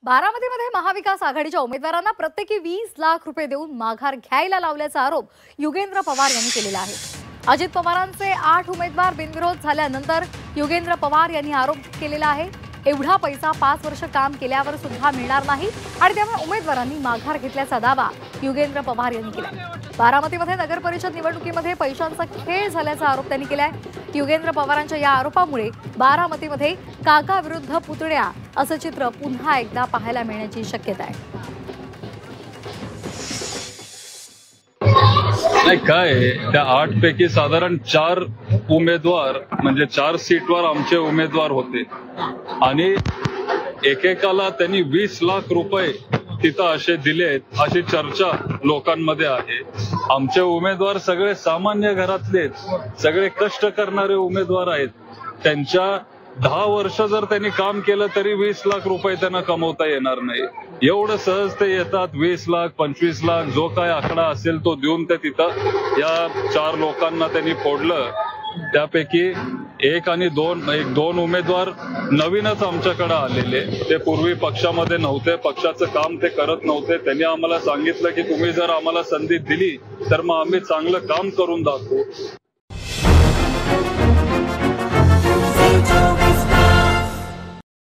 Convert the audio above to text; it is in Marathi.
बारामतीमध्ये महाविकास आघाडीच्या उमेदवारांना प्रत्येकी 20 लाख रुपये देऊन माघार घ्यायला लावल्याचा आरोप युगेंद्र पवार यांनी केलेला आहे। अजित पवारांचे 8 उमेदवार बिनविरोध झाल्यानंतर युगेंद्र पवार यांनी आरोप केलेला आहे। एवढा पैसा 5 वर्ष काम केल्यावर सुद्धा मिळणार नाही आणि त्यामुळे उमेदवारांनी माघार घेतल्याचा दावा युगेंद्र पवार यांनी केला। बारामतीमध्ये नगर परिषद निवडणुकीमध्ये पैशांचा खेळ झाल्याचा आरोप त्यांनी केलाय। युगेंद्र पवारांच्या या आरोपामुळे बारामतीमध्ये काका विरुद्ध पुतळ्या असं चित्र पुन्हा एकदा पाहायला मिळण्याची शक्यता आहे। नाही काय त्या 8 पैकी साधारण 4 उमेदवार म्हणजे 4 सीटवर आमचे उमेदवार होते आणि एकेकाला त्यांनी 20 लाख रुपये तिथं असे दिलेत अशी चर्चा लोकांमध्ये आहे। आमचे उमेदवार सगळे सामान्य घरातले सगळे कष्ट करणारे उमेदवार आहेत। त्यांच्या 10 वर्ष जर त्यांनी काम केलं तरी 20 लाख रुपये त्यांना कमवता येणार नाही। एवढं सहज ते येतात 20 लाख 25 लाख जो काय आकडा असेल तो देऊन ते तिथं या 4 लोकांना त्यांनी फोडलं। त्यापैकी एक आणि दोन उमेदवार नवीनच आमच्याकडे आलेले, ते पूर्वी पक्षामध्ये नव्हते, पक्षाचं काम ते करत नव्हते। त्यांनी आम्हाला सांगितलं की तुम्ही जर आम्हाला संधी दिली तर मग आम्ही चांगलं काम करून दाखवू।